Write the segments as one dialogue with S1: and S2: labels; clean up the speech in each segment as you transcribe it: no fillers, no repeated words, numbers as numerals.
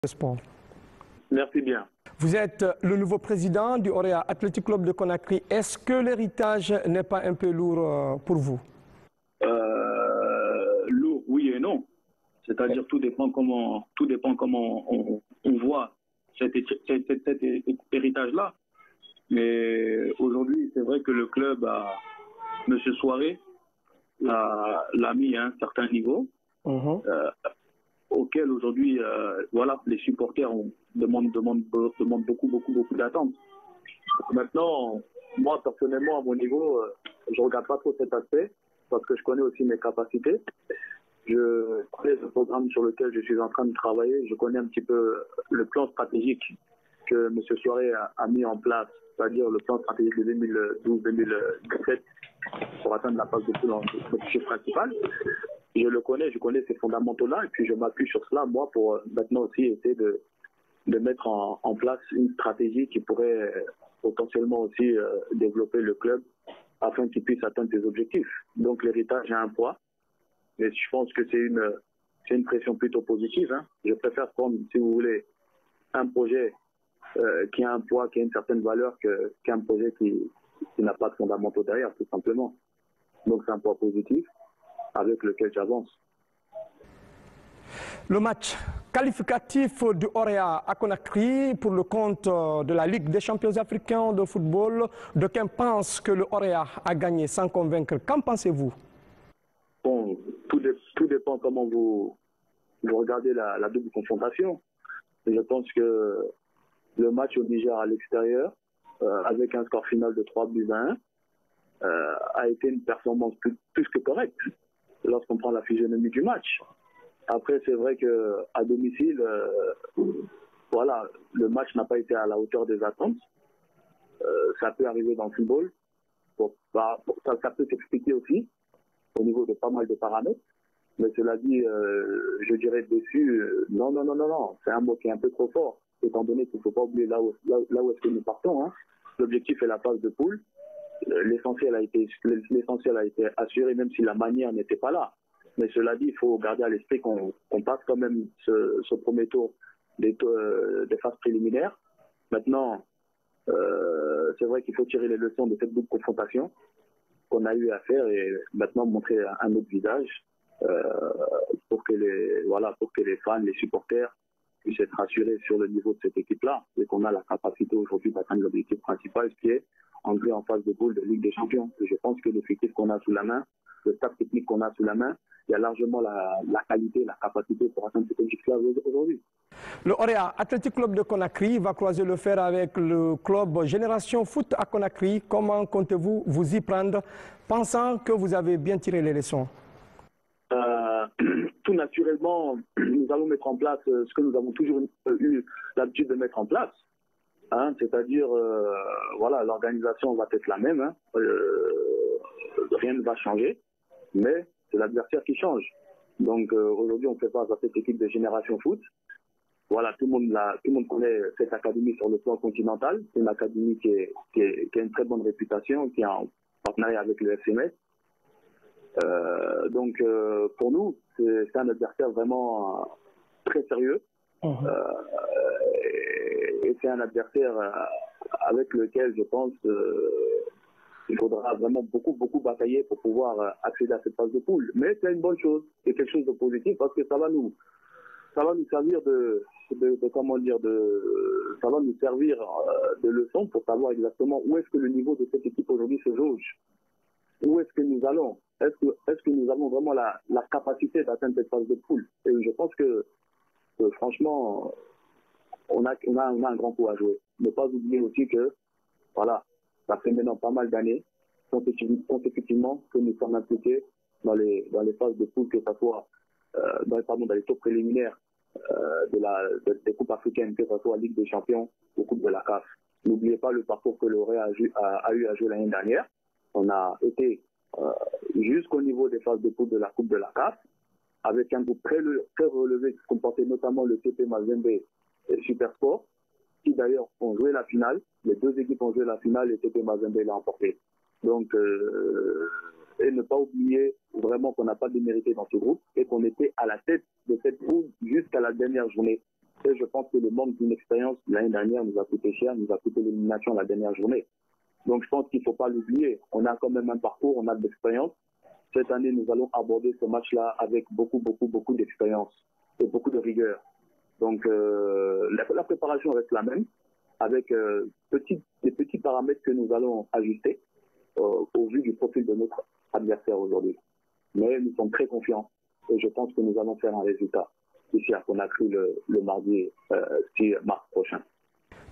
S1: Sport.
S2: Merci bien.
S1: Vous êtes le nouveau président du Orea Athletic Club de Conakry. Est-ce que l'héritage n'est pas un peu lourd pour vous?
S2: Lourd, oui et non. C'est-à-dire tout dépend comment on voit cet héritage-là. Mais aujourd'hui, c'est vrai que le club M. Soiré l'a mis à un certain niveau. Auquel aujourd'hui, voilà, les supporters demandent beaucoup d'attentes. Maintenant, moi personnellement, à mon niveau, je ne regarde pas trop cet aspect parce que je connais aussi mes capacités. Je connais le programme sur lequel je suis en train de travailler. Je connais un petit peu le plan stratégique que M. Soiré a mis en place, c'est-à-dire le plan stratégique de 2012-2017 pour atteindre la phase de poule en objectif principal. Je le connais, je connais ces fondamentaux-là et puis je m'appuie sur cela, moi, pour maintenant aussi essayer de mettre en place une stratégie qui pourrait potentiellement aussi développer le club afin qu'il puisse atteindre ses objectifs. Donc l'héritage a un poids, mais je pense que c'est une pression plutôt positive. Hein. Je préfère prendre, si vous voulez, un projet qui a un poids, qui a une certaine valeur qu'un projet qui n'a pas de fondamentaux derrière, tout simplement. Donc c'est un poids positif avec lequel j'avance.
S1: Le match qualificatif du Orea à Conakry pour le compte de la Ligue des champions africains de football, d'aucuns pensent que le Orea a gagné sans convaincre. Qu'en pensez-vous?
S2: Bon, tout dépend comment vous regardez la double confrontation. Je pense que le match au Niger à l'extérieur, avec un score final de 3-1, a été une performance plus que correcte lorsqu'on prend la physionomie du match. Après, c'est vrai qu'à domicile, voilà, le match n'a pas été à la hauteur des attentes. Ça peut arriver dans le football. Ça peut s'expliquer aussi au niveau de pas mal de paramètres. Mais cela dit, je dirais dessus, non. C'est un mot qui est un peu trop fort, étant donné qu'il ne faut pas oublier là où est-ce que nous partons. Hein. L'objectif est la phase de poule. L'essentiel a été assuré, même si la manière n'était pas là. Mais cela dit, il faut garder à l'esprit qu'on passe quand même ce premier tour des phases préliminaires. Maintenant, c'est vrai qu'il faut tirer les leçons de cette double confrontation qu'on a eu à faire et maintenant montrer un autre visage pour que les fans, les supporters puissent être rassurés sur le niveau de cette équipe-là et qu'on a la capacité aujourd'hui d'atteindre l'objectif principal, qui est entrer en phase de poule de Ligue des Champions. Et je pense que l'effectif qu'on a sous la main, le staff technique qu'on a sous la main, il y a largement la qualité, la capacité pour atteindre cet objectif-là aujourd'hui.
S1: Le Orea Athletic Club de Conakry va croiser le fer avec le club Génération Foot à Conakry. Comment comptez-vous vous y prendre, pensant que vous avez bien tiré les leçons?
S2: Tout naturellement, nous allons mettre en place ce que nous avons toujours eu l'habitude de mettre en place. Hein, c'est-à-dire, voilà, l'organisation va être la même. Hein, rien ne va changer, mais c'est l'adversaire qui change. Donc aujourd'hui, on fait face à cette équipe de Génération Foot. Voilà, tout le monde connaît cette académie sur le plan continental. C'est une académie qui a une très bonne réputation, qui est en partenariat avec le FC Metz. Donc pour nous, c'est un adversaire vraiment très sérieux. Et c'est un adversaire avec lequel je pense il faudra vraiment beaucoup batailler pour pouvoir accéder à cette phase de poule. Mais c'est une bonne chose, c'est quelque chose de positif parce que ça va nous servir ça va nous servir de leçon pour savoir exactement où est-ce que le niveau de cette équipe aujourd'hui se jauge. Où est-ce que nous allons? Est-ce que nous avons vraiment la capacité d'atteindre cette phase de poule? Et je pense que franchement, on a un grand coup à jouer. Ne pas oublier aussi que, voilà, ça fait maintenant pas mal d'années, consécutivement, que nous sommes impliqués dans les phases de poule, que ce soit dans les tours préliminaires des coupes africaines, que ce soit la Ligue des Champions ou Coupe de la CAF. N'oubliez pas le parcours que l'Orée a eu à jouer l'année dernière. On a été jusqu'au niveau des phases de poule de la Coupe de la CAF, avec un groupe très relevé qui comportait notamment le TP Mazembe et Super Sport, qui d'ailleurs ont joué la finale. Les deux équipes ont joué la finale et TP Mazembe l'a emporté. Donc, et ne pas oublier vraiment qu'on n'a pas démérité dans ce groupe et qu'on était à la tête de cette poule jusqu'à la dernière journée. Et je pense manque d'une expérience l'année dernière nous a coûté cher, nous a coûté l'élimination la dernière journée. Donc je pense qu'il ne faut pas l'oublier. On a quand même un parcours, on a de l'expérience. Cette année, nous allons aborder ce match-là avec beaucoup d'expérience et beaucoup de rigueur. Donc la préparation reste la même, avec des petits paramètres que nous allons ajuster au vu du profil de notre adversaire aujourd'hui. Mais nous sommes très confiants et je pense que nous allons faire un résultat ici à Conakry le mardi 6 mars prochain.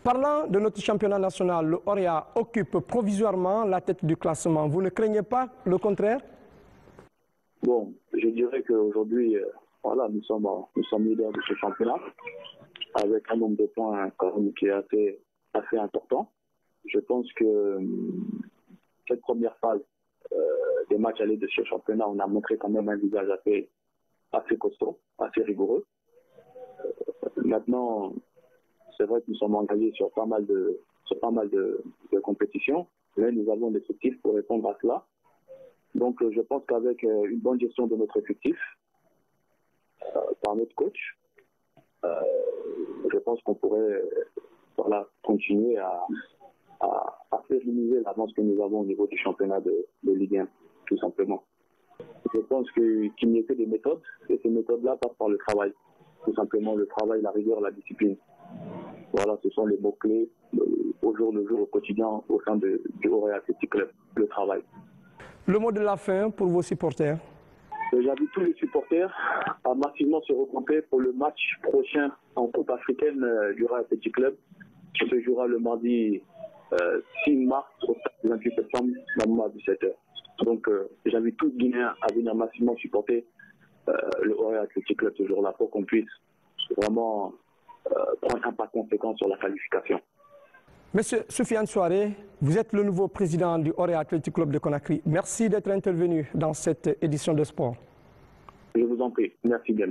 S1: Parlant de notre championnat national, le Orea occupe provisoirement la tête du classement. Vous ne craignez pas le contraire?
S2: Bon, je dirais qu'aujourd'hui, voilà, nous sommes leaders de ce championnat avec un nombre de points quand même qui est assez important. Je pense que cette première phase des matchs allés de ce championnat, on a montré quand même un visage assez costaud, assez rigoureux. Maintenant, c'est vrai que nous sommes engagés sur pas mal de compétitions. Là, nous avons l'effectif pour répondre à cela. Donc, je pense qu'avec une bonne gestion de notre effectif, par notre coach, je pense qu'on pourrait continuer à pérenniser l'avance que nous avons au niveau du championnat de Ligue 1, tout simplement. Je pense qu'il n'y a que des méthodes, et ces méthodes-là passent par le travail. Tout simplement, le travail, la rigueur, la discipline. Voilà, ce sont les mots-clés au jour le jour, au quotidien, au sein du Orea Athletic Club, le travail.
S1: Le mot de la fin pour vos supporters.
S2: J'invite tous les supporters à massivement se regrouper pour le match prochain en Coupe africaine du Orea Athletic Club, qui se jouera le mardi 6 mars au 28 septembre, à 17h. Donc, j'invite tous les Guinéens à venir massivement supporter le Orea Athletic Club ce jour-là pour qu'on puisse vraiment prendre un pas conséquent sur la qualification.
S1: Monsieur Soufiane Souaré, vous êtes le nouveau président du Orea Athletic Club de Conakry. Merci d'être intervenu dans cette édition de sport.
S2: Je vous en prie. Merci bien.